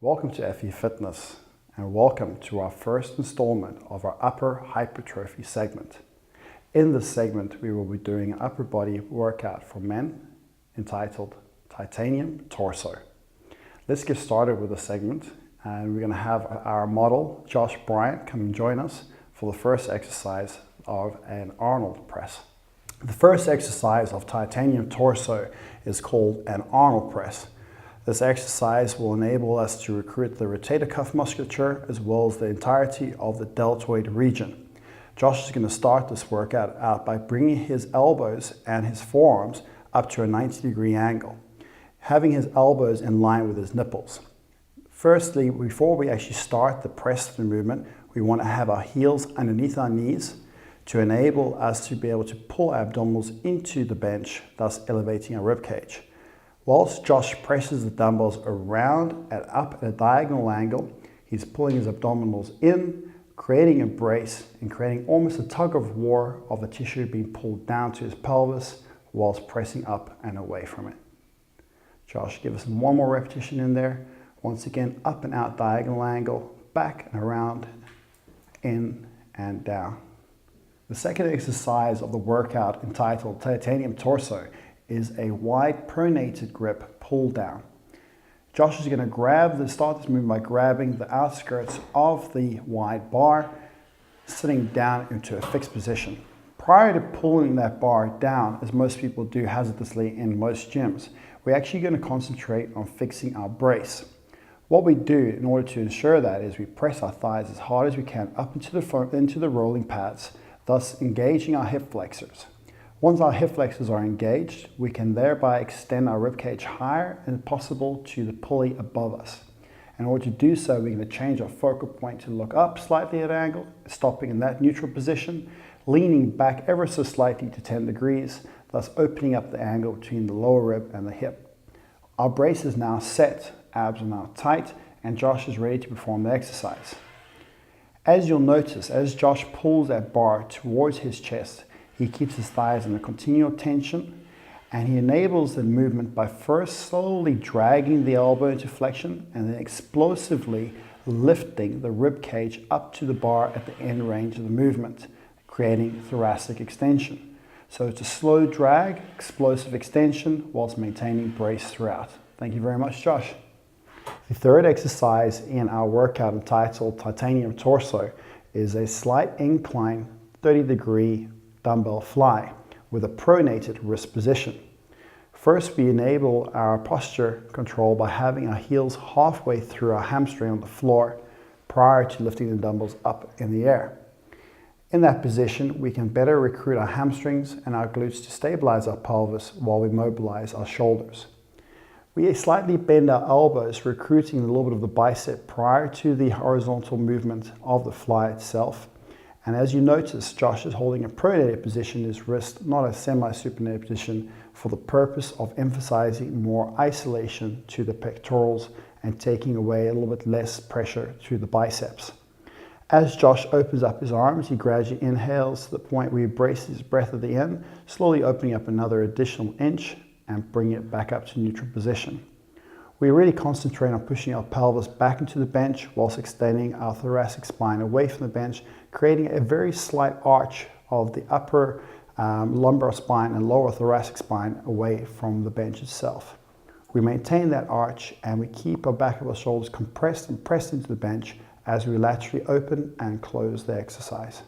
Welcome to FE Fitness and welcome to our first installment of our upper hypertrophy segment. In this segment we will be doing an upper body workout for men entitled Titanium Torso. Let's get started with the segment, and we're going to have our model Josh Bryant come and join us for the first exercise of an Arnold press. The first exercise of Titanium Torso is called an Arnold press. This exercise will enable us to recruit the rotator cuff musculature as well as the entirety of the deltoid region. Josh is going to start this workout out by bringing his elbows and his forearms up to a 90-degree angle, having his elbows in line with his nipples. Firstly, before we actually start the press through movement, we want to have our heels underneath our knees to enable us to be able to pull our abdominals into the bench, thus elevating our rib cage. Whilst Josh presses the dumbbells around and up at a diagonal angle, he's pulling his abdominals in, creating a brace and creating almost a tug of war of the tissue being pulled down to his pelvis whilst pressing up and away from it. Josh, give us one more repetition in there. Once again, up and out diagonal angle, back and around, in and down. The second exercise of the workout, entitled Titanium Torso, is a wide pronated grip pull down. Josh is going to start this movement by grabbing the outskirts of the wide bar, sitting down into a fixed position. Prior to pulling that bar down, as most people do hazardously in most gyms, we're actually going to concentrate on fixing our brace. What we do in order to ensure that is we press our thighs as hard as we can up into the rolling pads, thus engaging our hip flexors. Once our hip flexors are engaged, we can thereby extend our ribcage higher than possible to the pulley above us. In order to do so, we're going to change our focal point to look up slightly at an angle, stopping in that neutral position, leaning back ever so slightly to 10 degrees, thus opening up the angle between the lower rib and the hip. Our brace is now set, abs are now tight, and Josh is ready to perform the exercise. As you'll notice, as Josh pulls that bar towards his chest, he keeps his thighs in a continual tension, and he enables the movement by first slowly dragging the elbow into flexion and then explosively lifting the rib cage up to the bar at the end range of the movement, creating thoracic extension. So it's a slow drag, explosive extension, whilst maintaining brace throughout. Thank you very much, Josh. The third exercise in our workout, entitled Titanium Torso, is a slight incline 30-degree dumbbell fly with a pronated wrist position. First, we enable our posture control by having our heels halfway through our hamstring on the floor prior to lifting the dumbbells up in the air. In that position, we can better recruit our hamstrings and our glutes to stabilize our pelvis while we mobilize our shoulders. We slightly bend our elbows, recruiting a little bit of the bicep prior to the horizontal movement of the fly itself. And as you notice, Josh is holding a pronated position, his wrist, not a semi-supinated position, for the purpose of emphasizing more isolation to the pectorals and taking away a little bit less pressure to the biceps. As Josh opens up his arms, he gradually inhales to the point where he braces his breath at the end, slowly opening up another additional inch and bringing it back up to neutral position. We really concentrate on pushing our pelvis back into the bench whilst extending our thoracic spine away from the bench, creating a very slight arch of the upper lumbar spine and lower thoracic spine away from the bench itself. We maintain that arch and we keep our back of our shoulders compressed and pressed into the bench as we laterally open and close the exercise.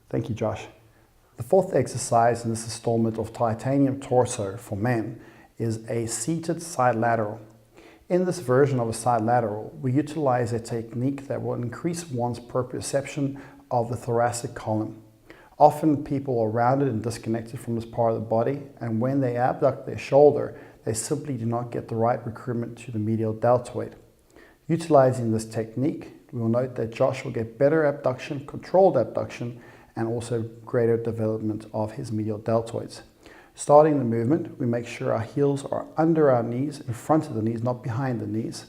Thank you, Josh. The fourth exercise in this installment of Titanium Torso for men is a seated side lateral. In this version of a side lateral, we utilize a technique that will increase one's proprioception of the thoracic column. Often people are rounded and disconnected from this part of the body, and when they abduct their shoulder, they simply do not get the right recruitment to the medial deltoid. Utilizing this technique, we will note that Josh will get better abduction, controlled abduction, and also greater development of his medial deltoids. Starting the movement, we make sure our heels are under our knees, in front of the knees, not behind the knees.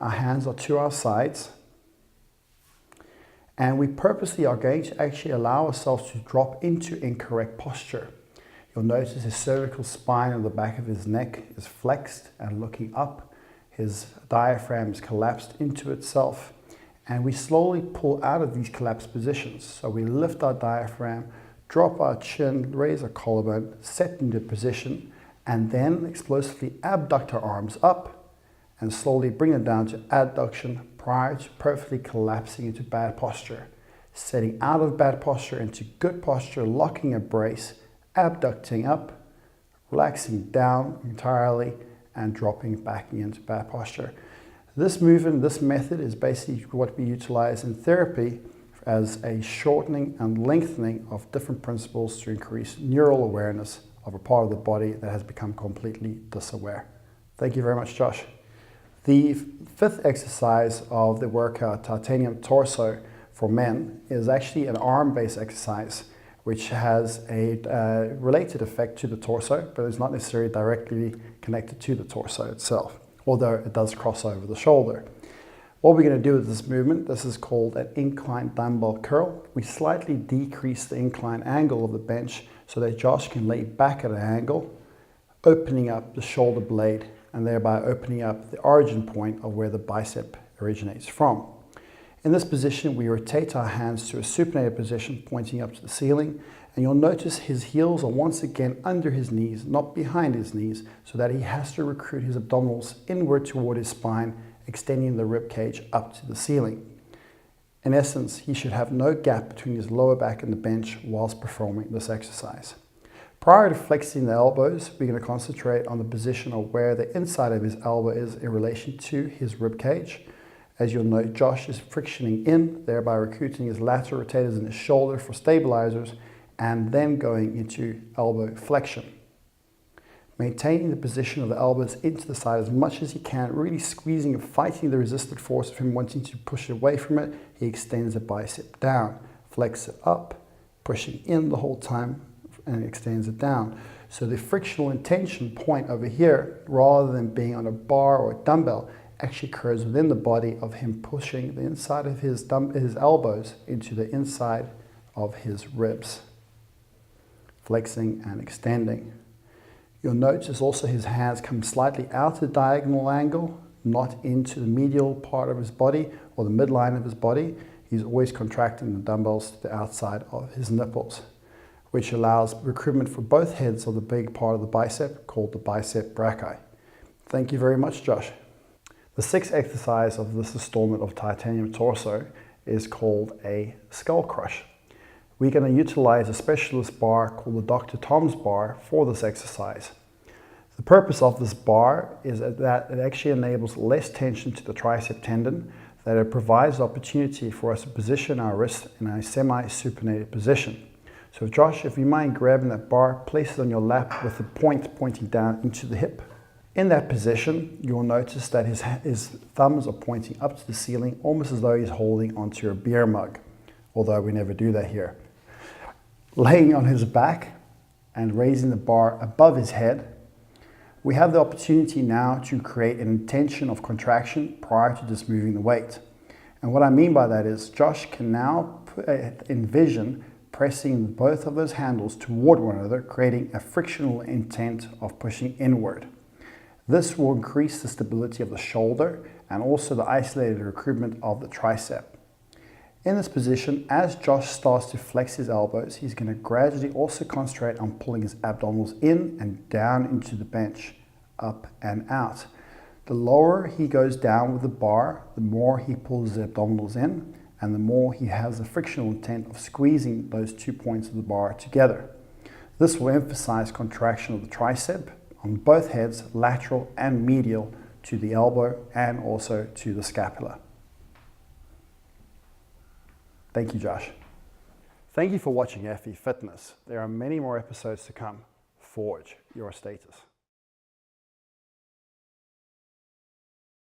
Our hands are to our sides. And we purposely are going to actually allow ourselves to drop into incorrect posture. You'll notice his cervical spine on the back of his neck is flexed and looking up. his diaphragm is collapsed into itself, and we slowly pull out of these collapsed positions. So we lift our diaphragm, drop our chin, raise our collarbone, set into position, and then explosively abduct our arms up and slowly bring it down to adduction prior to perfectly collapsing into bad posture. Setting out of bad posture into good posture, locking a brace, abducting up, relaxing down entirely, and dropping back into bad posture. This movement, this method is basically what we utilize in therapy as a shortening and lengthening of different principles to increase neural awareness of a part of the body that has become completely disaware. Thank you very much, Josh. The fifth exercise of the workout, titanium torso for men, is actually an arm-based exercise which has a related effect to the torso, but is not necessarily directly connected to the torso itself, although it does cross over the shoulder. What we're going to do with this movement, this is called an incline dumbbell curl. We slightly decrease the incline angle of the bench so that Josh can lay back at an angle, opening up the shoulder blade and thereby opening up the origin point of where the bicep originates from. In this position, we rotate our hands to a supinated position pointing up to the ceiling, and you'll notice his heels are once again under his knees, not behind his knees, so that he has to recruit his abdominals inward toward his spine, extending the rib cage up to the ceiling. In essence, he should have no gap between his lower back and the bench whilst performing this exercise. Prior to flexing the elbows, we're going to concentrate on the position of where the inside of his elbow is in relation to his rib cage. As you'll note, Josh is frictioning in, thereby recruiting his lateral rotators in his shoulder for stabilizers, and then going into elbow flexion. Maintaining the position of the elbows into the side as much as he can, really squeezing and fighting the resistant force of him wanting to push away from it. He extends the bicep down, flex it up, pushing in the whole time, and extends it down. So the frictional intention point over here, rather than being on a bar or a dumbbell, actually occurs within the body of him pushing the inside of his elbows into the inside of his ribs, flexing and extending. You'll notice also his hands come slightly out at a diagonal angle, not into the medial part of his body or the midline of his body. He's always contracting the dumbbells to the outside of his nipples, which allows recruitment for both heads of the big part of the bicep called the bicep brachii. Thank you very much, Josh. The sixth exercise of this installment of titanium torso is called a skull crush. We're going to utilize a specialist bar called the Dr. Tom's bar for this exercise. The purpose of this bar is that it actually enables less tension to the tricep tendon, that it provides the opportunity for us to position our wrist in a semi-supinated position. So Josh, if you mind grabbing that bar, place it on your lap with the point pointing down into the hip. In that position, you'll notice that his thumbs are pointing up to the ceiling, almost as though he's holding onto a beer mug, although we never do that here. Laying on his back and raising the bar above his head, we have the opportunity now to create an intention of contraction prior to just moving the weight. And what I mean by that is Josh can now envision pressing both of those handles toward one another, creating a frictional intent of pushing inward. This will increase the stability of the shoulder and also the isolated recruitment of the tricep. In this position, as Josh starts to flex his elbows, he's going to gradually also concentrate on pulling his abdominals in and down into the bench, up and out. The lower he goes down with the bar, the more he pulls the abdominals in, and the more he has the frictional intent of squeezing those 2 points of the bar together. This will emphasize contraction of the tricep on both heads, lateral and medial, to the elbow and also to the scapula. Thank you, Josh. Thank you for watching FE Fitness. There are many more episodes to come. Forge your status.